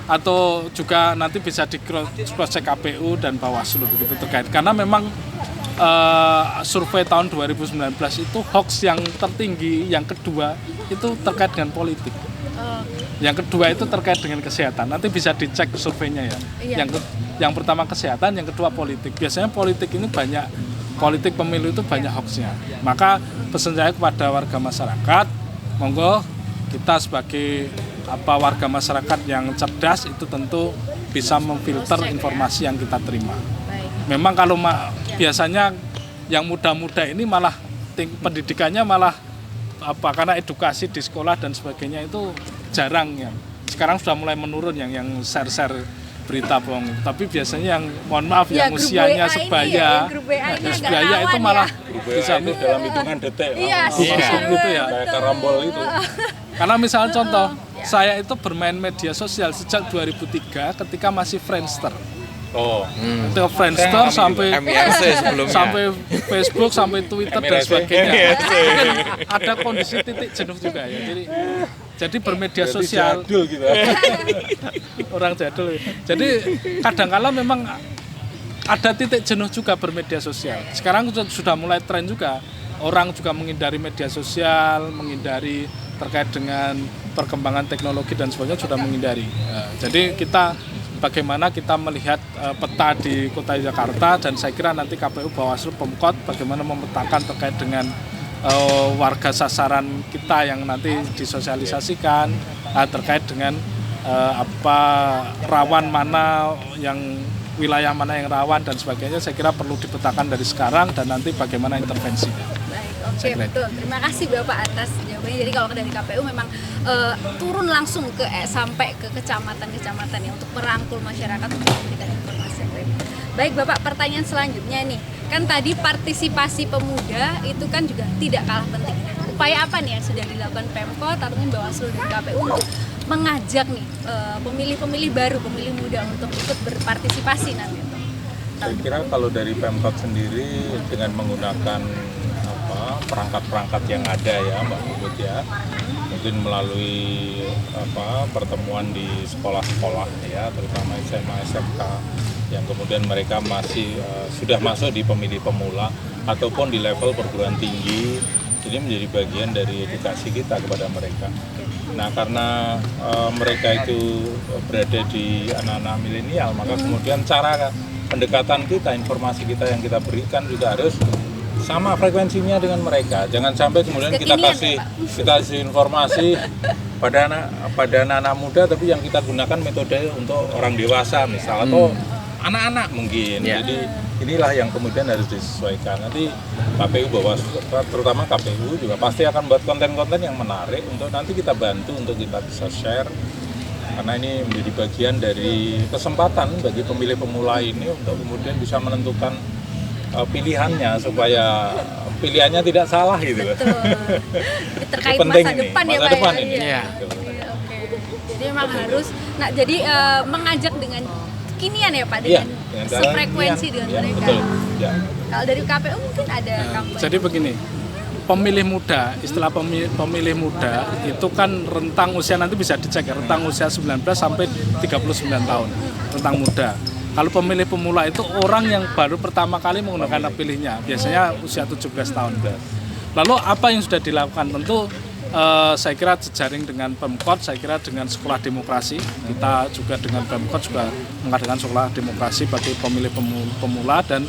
Atau juga nanti bisa di cross check KPU dan Bawaslu begitu terkait. Karena memang survei tahun 2019 itu hoax yang tertinggi, yang kedua itu terkait dengan politik. Yang kedua itu terkait dengan kesehatan. Nanti bisa dicek surveinya ya. Iya. Yang pertama kesehatan, yang kedua politik. Biasanya politik ini banyak, politik pemilu itu banyak hoaxnya. Maka pesan saya kepada warga masyarakat, monggo kita sebagai warga masyarakat yang cerdas itu tentu bisa memfilter informasi yang kita terima. Memang kalau biasanya yang muda-muda ini malah pendidikannya malah karena edukasi di sekolah dan sebagainya itu jarang ya. Sekarang sudah mulai menurun yang share berita bohong. Tapi biasanya yang mohon maaf yang usianya sebaya, itu malah bisa dalam hitungan detik. Gitu ya. Kayak karambol itu. Karena misalnya contoh, saya itu bermain media sosial sejak 2003 ketika masih Friendster. Ketika Friendster sampai Facebook, sampai Twitter dan sebagainya. Ada kondisi titik jenuh juga ya. Jadi bermedia sosial. Jadul gitu. Orang jadul. Jadi kadang-kala memang ada titik jenuh juga bermedia sosial. Sekarang sudah mulai tren juga. Orang juga menghindari media sosial, menghindari terkait dengan perkembangan teknologi dan sebagainya sudah menghindari. Jadi bagaimana kita melihat peta di Kota Jakarta, dan saya kira nanti KPU, Bawaslu, Pemkot bagaimana memetakan terkait dengan warga sasaran kita yang nanti disosialisasikan terkait dengan rawan mana yang wilayah mana yang rawan dan sebagainya. Saya kira perlu dipetakan dari sekarang dan nanti bagaimana intervensi. Oke, betul. Terima kasih Bapak atas jawabannya. Jadi kalau dari KPU memang turun langsung sampai ke kecamatan-kecamatan ya untuk merangkul masyarakat untuk memberikan informasi yang baik. Baik Bapak, pertanyaan selanjutnya nih. Kan tadi partisipasi pemuda itu kan juga tidak kalah penting. Upaya apa nih yang sudah dilakukan Pemkot ataupun Bawaslu dan KPU untuk mengajak nih pemilih-pemilih baru, pemilih muda untuk ikut berpartisipasi nanti? Saya kira kalau dari Pemkot sendiri dengan menggunakan perangkat-perangkat yang ada ya Mbak Puput ya, mungkin melalui pertemuan di sekolah-sekolah ya, terutama SMA, SMK yang kemudian mereka masih sudah masuk di pemilih pemula ataupun di level perguruan tinggi, ini menjadi bagian dari edukasi kita kepada mereka. Nah karena mereka itu berada di anak-anak milenial, maka kemudian cara pendekatan kita, informasi kita yang kita berikan juga harus sama frekuensinya dengan mereka. Jangan sampai kemudian kita kasih informasi pada anak-anak muda, tapi yang kita gunakan metode untuk orang dewasa misal atau anak-anak mungkin. Jadi inilah yang kemudian harus disesuaikan. Nanti KPU Bawaslu, terutama KPU juga pasti akan buat konten-konten yang menarik untuk nanti kita bantu untuk kita bisa share, karena ini menjadi bagian dari kesempatan bagi pemilih pemula ini untuk kemudian bisa menentukan pilihannya supaya pilihannya tidak salah gitu. Betul. Terkait penting masa ini, depan ya masa Pak depan ya. ini. Iya. Betul. Iya, oke. Jadi memang harus, nah jadi mengajak dengan kekinian ya Pak, Iya, dengan sefrekuensi dengan ya, mereka. betul. Ya. Kalau dari KPU mungkin ada kampanye. Jadi begini, pemilih muda, istilah pemilih muda itu kan rentang usia nanti bisa dicek ya, rentang usia 19 sampai 39 tahun, rentang muda. Kalau pemilih pemula itu orang yang baru pertama kali menggunakan hak pilihnya, biasanya usia 17 tahun. Lalu apa yang sudah dilakukan? Tentu saya kira jejaring dengan Pemkot, saya kira dengan Sekolah Demokrasi, kita juga dengan Pemkot juga mengadakan Sekolah Demokrasi bagi pemilih pemula dan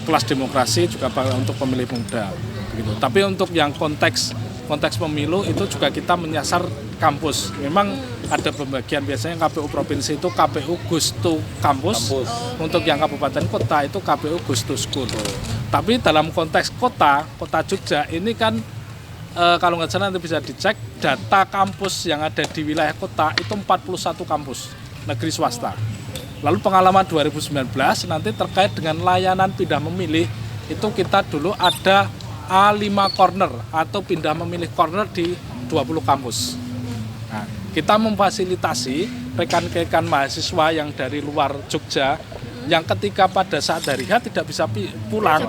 kelas demokrasi juga untuk pemilih muda. Begitu. Tapi untuk yang konteks pemilu itu juga kita menyasar kampus. Memang ada pembagian, biasanya KPU provinsi itu KPU Gustu Kampus. Untuk yang kabupaten kota itu KPU Gustu School. Tapi dalam konteks kota Jogja ini kan kalau nggak salah nanti bisa dicek data kampus yang ada di wilayah kota itu 41 kampus negeri swasta. Lalu pengalaman 2019 nanti terkait dengan layanan pindah memilih itu kita dulu ada A5 corner atau pindah memilih corner di 20 kampus. Nah, kita memfasilitasi rekan-rekan mahasiswa yang dari luar Jogja yang ketika pada saat hari H tidak bisa pulang,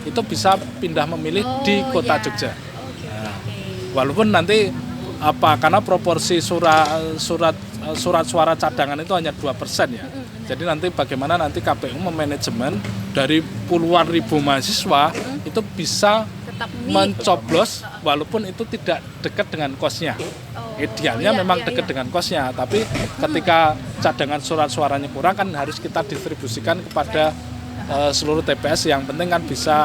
itu bisa pindah memilih di kota Jogja. Nah, walaupun nanti karena proporsi surat suara cadangan itu hanya 2% ya. Jadi nanti bagaimana nanti KPU memanajemen dari puluhan ribu mahasiswa itu bisa mencoblos walaupun itu tidak dekat dengan kosnya. Idealnya memang dekat dengan kosnya, tapi ketika cadangan surat suaranya kurang kan harus kita distribusikan kepada seluruh TPS. Yang penting kan bisa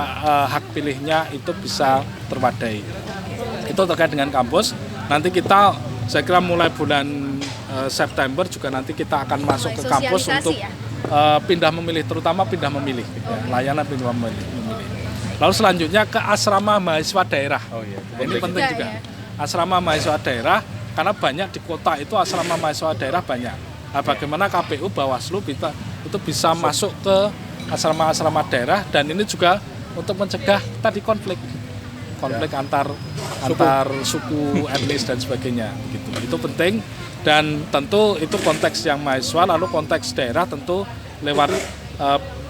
hak pilihnya itu bisa terwadai. Itu terkait dengan kampus. Nanti kita saya kira mulai bulan September juga nanti kita akan masuk ke kampus untuk pindah memilih, terutama pindah memilih, layanan pindah memilih. Lalu selanjutnya ke asrama mahasiswa daerah. Ini penting juga. Asrama mahasiswa daerah, karena banyak di kota itu asrama mahasiswa daerah banyak. Nah, bagaimana KPU Bawaslu itu bisa masuk ke asrama-asrama daerah, dan ini juga untuk mencegah tadi konflik antar suku, etnis dan sebagainya. Gitu. Itu penting, dan tentu itu konteks yang mahasiswa. Lalu konteks daerah tentu lewat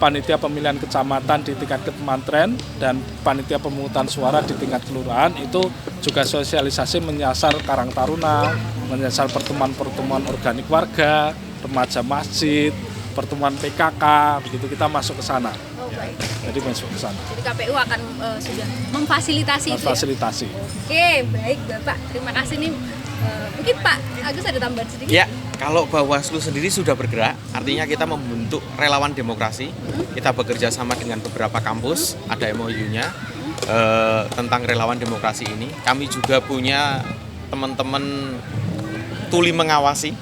panitia pemilihan kecamatan di tingkat kecamatan dan panitia pemungutan suara di tingkat kelurahan, itu juga sosialisasi menyasar Karang Taruna, menyasar pertemuan-pertemuan organik warga, remaja masjid, pertemuan PKK, begitu kita masuk ke sana. Jadi masuk ke sana. Jadi KPU akan sudah memfasilitasi itu. Memfasilitasi. Ya? Oke, baik Bapak. Terima kasih nih. Mungkin Pak Agus ada tambahan sedikit? Ya, kalau Bawaslu sendiri sudah bergerak, artinya kita membentuk relawan demokrasi. Kita bekerja sama dengan beberapa kampus, ada MOU-nya tentang relawan demokrasi ini. Kami juga punya teman-teman tuli mengawasi.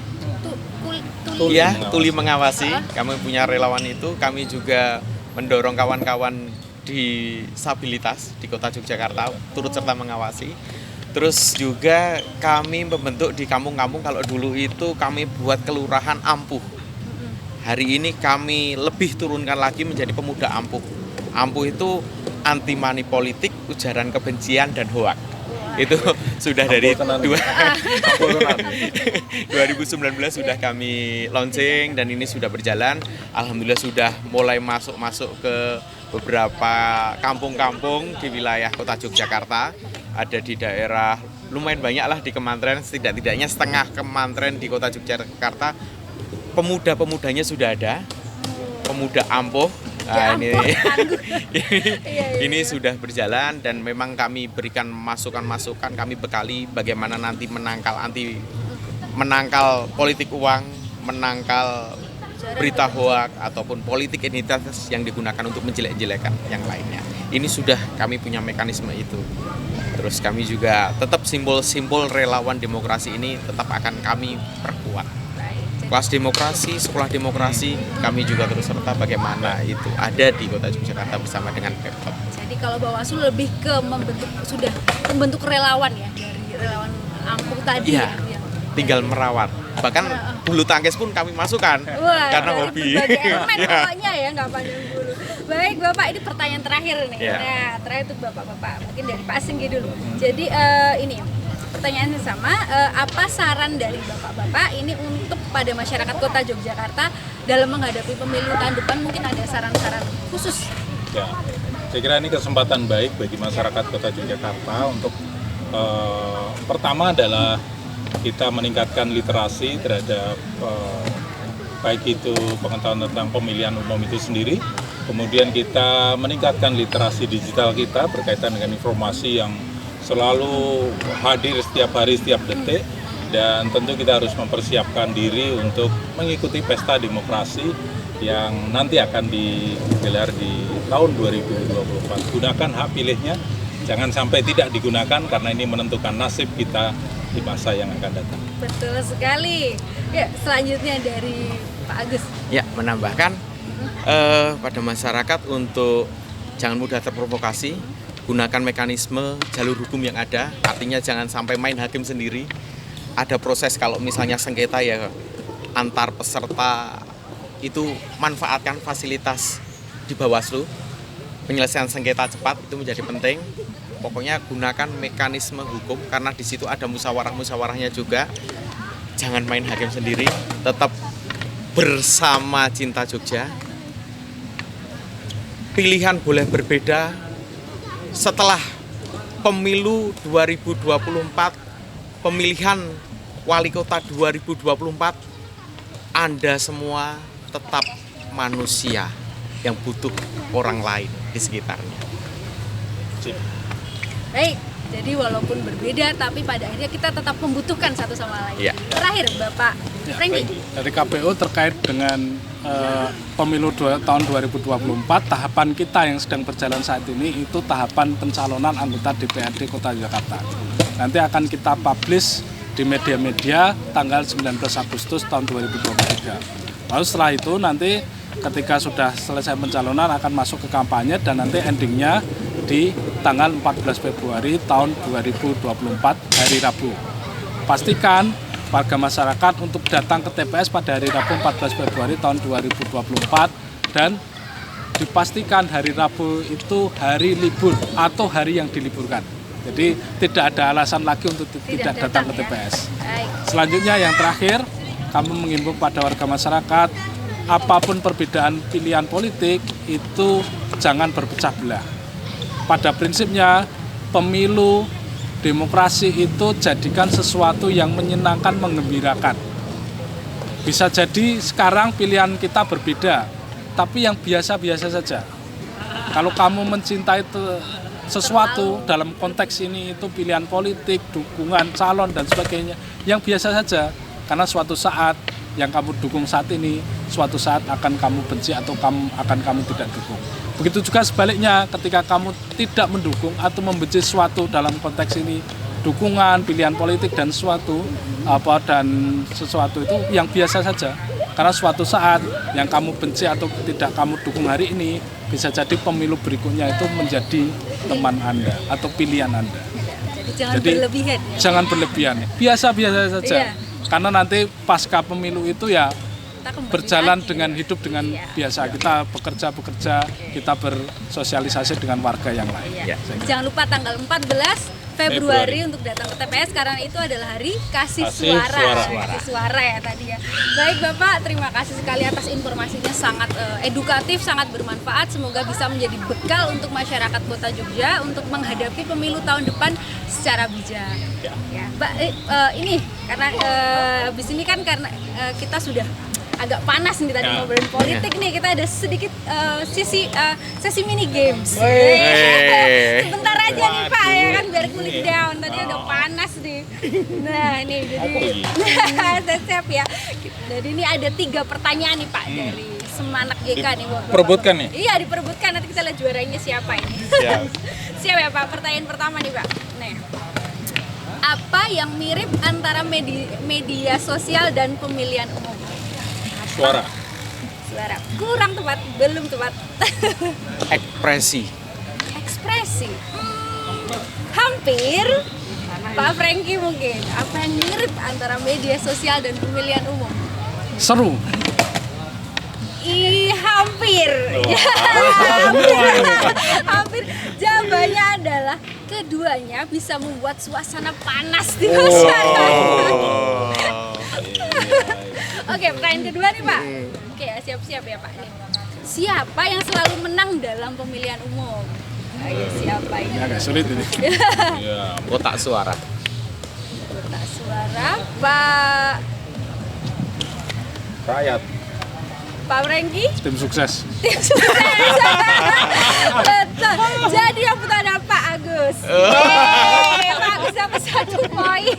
Tuli mengawasi. Kami punya relawan itu. Kami juga mendorong kawan-kawan disabilitas di Kota Yogyakarta turut serta mengawasi. Terus juga kami membentuk di kampung-kampung, kalau dulu itu kami buat kelurahan ampuh. Hari ini kami lebih turunkan lagi menjadi pemuda ampuh. Ampuh itu anti money politik, ujaran kebencian dan hoak. Itu sudah dari 2019 sudah kami launching dan ini sudah berjalan. Alhamdulillah sudah mulai masuk ke beberapa kampung-kampung di wilayah Kota Yogyakarta. Ada di daerah lumayan banyak lah di kementerian, setidaknya setengah kementerian di Kota Yogyakarta. Pemuda-pemudanya sudah ada, pemuda ampuh. Nah, ini sudah berjalan dan memang kami berikan masukan-masukan, kami bekali bagaimana nanti menangkal politik uang, menangkal berita hoak ataupun politik identitas yang digunakan untuk menjelek-jelekan yang lainnya. Ini sudah kami punya mekanisme itu. Terus kami juga tetap simbol-simbol relawan demokrasi ini tetap akan kami perkuat. kelas demokrasi, sekolah demokrasi, kami juga turut serta bagaimana itu ada di Kota Yogyakarta bersama dengan Pemkot. Jadi kalau Bawaslu lebih ke membentuk relawan ya, dari relawan Ampuh tadi Iya. ya. Tinggal merawat. Bahkan bulu tangkis pun kami masukkan Wah, karena dari hobi. berbagai elemen Iya. pokoknya ya, nggak pandang bulu. Baik Bapak, ini pertanyaan terakhir nih. Iya. Nah, terakhir untuk Bapak-bapak, mungkin dari Pak Singgi dulu. Jadi ini pertanyaannya sama, apa saran dari Bapak-bapak ini untuk pada masyarakat Kota Yogyakarta dalam menghadapi pemilu tahun depan, mungkin ada saran-saran khusus? Ya, saya kira ini kesempatan baik bagi masyarakat Kota Yogyakarta untuk pertama adalah kita meningkatkan literasi terhadap baik itu pengetahuan tentang pemilihan umum itu sendiri, kemudian kita meningkatkan literasi digital kita berkaitan dengan informasi yang selalu hadir setiap hari, setiap detik, dan tentu kita harus mempersiapkan diri untuk mengikuti pesta demokrasi yang nanti akan digelar di tahun 2024. Gunakan hak pilihnya, jangan sampai tidak digunakan karena ini menentukan nasib kita di masa yang akan datang. Betul sekali. Ya, selanjutnya dari Pak Agus. Ya, menambahkan pada masyarakat untuk jangan mudah terprovokasi, gunakan mekanisme jalur hukum yang ada, artinya jangan sampai main hakim sendiri. Ada proses kalau misalnya sengketa ya antar peserta itu manfaatkan fasilitas di Bawaslu, penyelesaian sengketa cepat itu menjadi penting. Pokoknya gunakan mekanisme hukum karena di situ ada musyawarah-musyawarahnya juga. Jangan main hakim sendiri, tetap bersama cinta Jogja. Pilihan boleh berbeda. Setelah pemilu 2024, pemilihan wali kota 2024, Anda semua tetap manusia yang butuh orang lain di sekitarnya. Baik, jadi walaupun berbeda tapi pada akhirnya kita tetap membutuhkan satu sama lain. Ya. Terakhir Bapak Franky. Dari KPU terkait dengan pemilu tahun 2024, tahapan kita yang sedang berjalan saat ini itu tahapan pencalonan anggota DPRD Kota Yogyakarta. Nanti akan kita publish di media-media tanggal 19 Agustus tahun 2023. Lalu setelah itu nanti ketika sudah selesai pencalonan akan masuk ke kampanye dan nanti endingnya di tanggal 14 Februari tahun 2024 hari Rabu. Pastikan warga masyarakat untuk datang ke TPS pada hari Rabu 14 Februari tahun 2024 dan dipastikan hari Rabu itu hari libur atau hari yang diliburkan. Jadi tidak ada alasan lagi untuk tidak datang ke TPS. Baik. Selanjutnya yang terakhir, kami mengimbau pada warga masyarakat, apapun perbedaan pilihan politik itu jangan berpecah belah. Pada prinsipnya, pemilu demokrasi itu jadikan sesuatu yang menyenangkan, menggembirakan. Bisa jadi sekarang pilihan kita berbeda, tapi yang biasa-biasa saja. Kalau kamu mencintai sesuatu dalam konteks ini itu pilihan politik, dukungan calon dan sebagainya, yang biasa saja. Karena suatu saat yang kamu dukung saat ini, suatu saat akan kamu benci atau akan kamu tidak dukung. Begitu juga sebaliknya, ketika kamu tidak mendukung atau membenci sesuatu dalam konteks ini, dukungan, pilihan politik dan sesuatu itu yang biasa saja. Karena suatu saat yang kamu benci atau tidak kamu dukung hari ini, bisa jadi pemilu berikutnya itu menjadi teman Anda atau pilihan Anda. Jadi berlebihan. Ya? Jangan berlebihan. Biasa-biasa saja. Iya. Karena nanti pasca pemilu itu ya berjalan lagi, dengan hidup dengan biasa. Kita bekerja, kita bersosialisasi dengan warga yang lain. Ya. Jangan lupa tanggal 14 Februari untuk datang ke TPS karena itu adalah hari kasih suara. Kasih suara ya tadi ya. Baik Bapak, terima kasih sekali atas informasinya, sangat edukatif, sangat bermanfaat. Semoga bisa menjadi bekal untuk masyarakat Kota Jogja untuk menghadapi pemilu tahun depan secara bijak. Ya, Mbak, ini karena habis ini kan karena kita sudah agak panas nih tadi ngobrolin politik nih, kita ada sedikit sesi mini games. Sebentar aja nih Pak ya kan biar cooling down, tadi udah panas nih. Nah ini jadi siap ya. Jadi ini ada 3 pertanyaan nih Pak dari Semanak GK nih. Perebutkan nih? Iya diperebutkan, nanti kita lihat juaranya siapa ini. Siap ya Pak, pertanyaan pertama nih Pak. Nih, apa yang mirip antara media sosial dan pemilihan umum? Suara. Suara. Kurang tepat, belum tepat. Ekspresi. Ekspresi. Hampir. Pak Franky mungkin. Apa yang mirip antara media sosial dan pemilihan umum? Seru. Hampir. Hampir. Jawabannya adalah keduanya bisa membuat suasana panas di masyarakat. Oke, pertanyaan kedua nih Pak. Oke, siap-siap ya Pak. Nih. Siapa yang selalu menang dalam pemilihan umum? Ayo, siapa ini? Ini agak sulit ini. Iya. Kotak suara. Kotak suara Pak Rakyat. Franky. Tim sukses. Tim sukses. Betul. Jadi yang pertama Pak Agus. Pak Agus dapat 1 poin.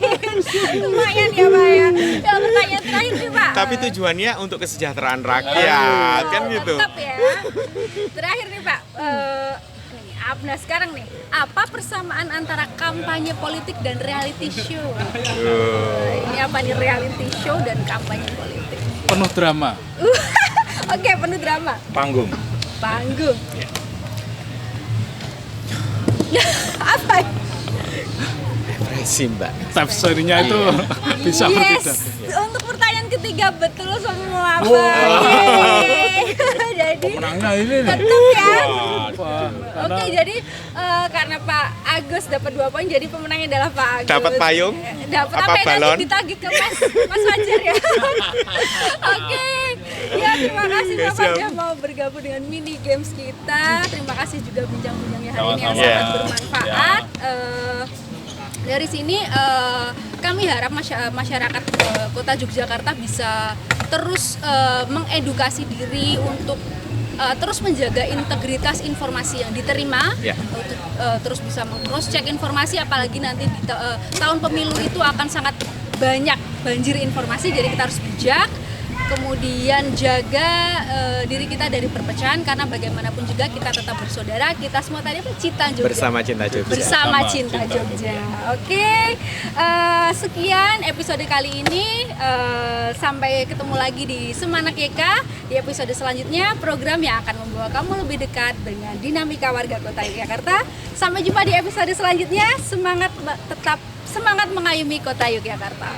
Lumayan ya Pak ya. Yang pertanyaan terakhir nih Pak. Tapi tujuannya untuk kesejahteraan rakyat, kan gitu. Tetap ya. Terakhir nih Pak. Nah sekarang nih, apa persamaan antara kampanye politik dan reality show? Ini apa nih, reality show dan kampanye politik? Penuh drama. Oke, penuh drama. Panggung. Panggung. Apa? Ekspresi, Mbak. Tafsirnya itu bisa Yes. berbeda. Untuk pertanyaan ketiga betul semua Pak. Yeay. Jadi Menangnya ini nih. tetap ya. Wah, karena Oke, jadi karena Pak Agus dapat 2 poin, jadi pemenangnya adalah Pak Agus. Dapat payung? Dapat Apa apa yang balon? nanti ditagih ke Mas Fajar ya. Oke. Ya, terima kasih Bapak Siap. sudah mau bergabung dengan mini games kita. Terima kasih juga bincang-bincangnya hari ini yang Sama-sama. sangat Ya. bermanfaat. Dari sini kami harap masyarakat Kota Yogyakarta bisa terus mengedukasi diri untuk terus menjaga integritas informasi yang diterima, Ya. untuk terus bisa meng-cross check informasi, apalagi nanti di tahun pemilu itu akan sangat banyak banjir informasi, jadi kita harus bijak. Kemudian jaga diri kita dari perpecahan, karena bagaimanapun juga kita tetap bersaudara. Kita semua tadi cinta Jogja. Bersama cinta Jogja. Bersama Sama cinta cinta Jogja. Oke, sekian episode kali ini. Sampai ketemu lagi di Semanak YK di episode selanjutnya, program yang akan membawa kamu lebih dekat dengan dinamika warga Kota Yogyakarta. Sampai jumpa di episode selanjutnya. Tetap semangat mengayomi Kota Yogyakarta.